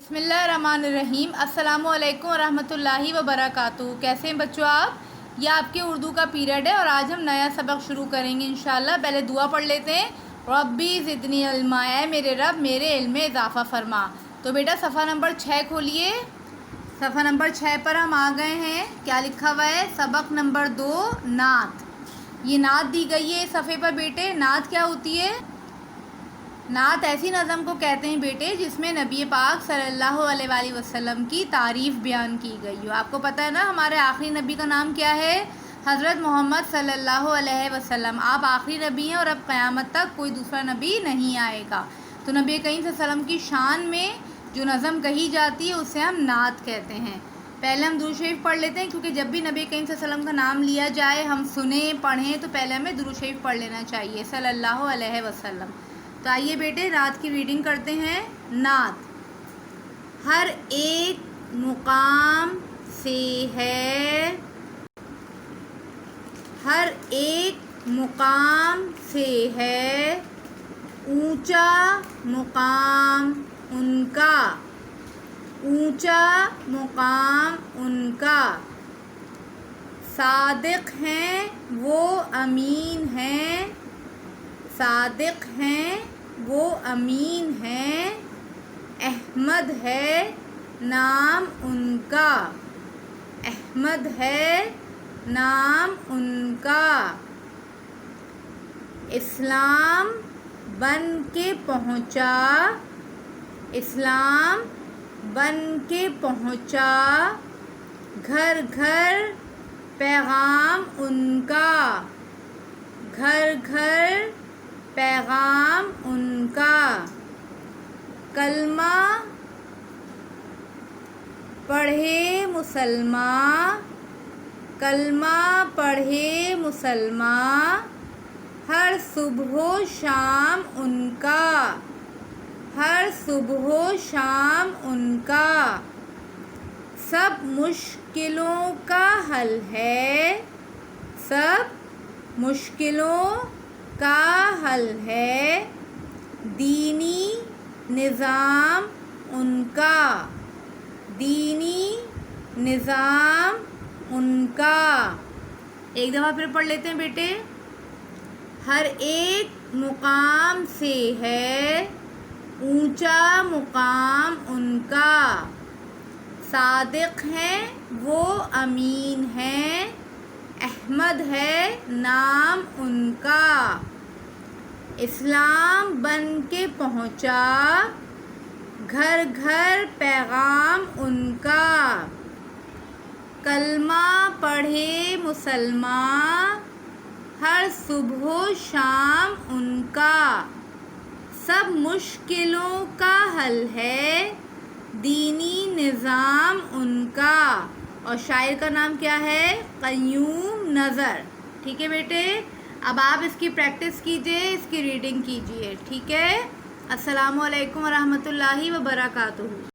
بسم اللہ الرحمن الرحیم۔ السلام علیکم ورحمۃ اللہ وبرکاتہ۔ کیسے ہیں بچوں آپ؟ یہ آپ کے اردو کا پیریڈ ہے اور آج ہم نیا سبق شروع کریں گے انشاءاللہ۔ پہلے دعا پڑھ لیتے ہیں۔ ربی زدنی علما، اے میرے رب میرے علم میں اضافہ فرما۔ تو بیٹا صفحہ نمبر 6 کھولیے۔ صفحہ نمبر 6 پر ہم آ گئے ہیں۔ کیا لکھا ہوا ہے؟ سبق نمبر 2 نعت۔ یہ نعت دی گئی ہے صفحے پر بیٹے۔ نعت کیا ہوتی ہے؟ نعت ایسی نظم کو کہتے ہیں بیٹے جس میں نبی پاک صلی اللہ علیہ وآلہ وسلم کی تعریف بیان کی گئی ہو۔ آپ کو پتہ ہے نا ہمارے آخری نبی کا نام کیا ہے؟ حضرت محمد صلی اللہ علیہ وسلم۔ آپ آخری نبی ہیں اور اب قیامت تک کوئی دوسرا نبی نہیں آئے گا۔ تو نبی کریم صلی اللہ علیہ وسلم کی شان میں جو نظم کہی جاتی ہے اسے ہم نعت کہتے ہیں۔ پہلے ہم درود شریف پڑھ لیتے ہیں، کیونکہ جب بھی نبی کریم صلی اللہ علیہ وسلم کا نام لیا جائے، ہم سنیں پڑھیں، تو پہلے ہمیں درود شریف پڑھ لینا چاہیے صلی اللہ علیہ وسلم۔ تو آئیے بیٹے نعت کی ریڈنگ کرتے ہیں۔ نعت۔ ہر ایک مقام سے ہے، ہر ایک مقام سے ہے، اونچا مقام ان کا، اونچا مقام ان کا، صادق ہیں وہ امین ہیں، صادق ہیں وہ امین ہیں، احمد ہے نام ان کا، احمد ہے نام ان کا، اسلام بن کے پہنچا، اسلام بن کے پہنچا، گھر گھر پیغام ان کا، گھر گھر پیغام ان کا، کلمہ پڑھے مسلمان، کلمہ پڑھے مسلمان، ہر صبح و شام ان کا، ہر صبح و شام ان کا، سب مشکلوں کا حل ہے، سب مشکلوں کا حل ہے، دینی نظام ان کا، دینی نظام ان کا۔ ایک دفعہ پھر پڑھ لیتے ہیں بیٹے۔ ہر ایک مقام سے ہے، اونچا مقام ان کا، صادق ہیں وہ امین ہیں، احمد ہے نام ان کا، اسلام بن کے پہنچا، گھر گھر پیغام ان کا، کلمہ پڑھے مسلمان، ہر صبح و شام ان کا، سب مشکلوں کا حل ہے، دینی نظام ان کا۔ اور شاعر کا نام کیا ہے؟ قیوم نظر۔ ٹھیک ہے بیٹے، اب آپ اس کی پریکٹس کیجئے، اس کی ریڈنگ کیجئے، ٹھیک ہے۔ السلام علیکم ورحمۃ اللہ وبرکاتہ۔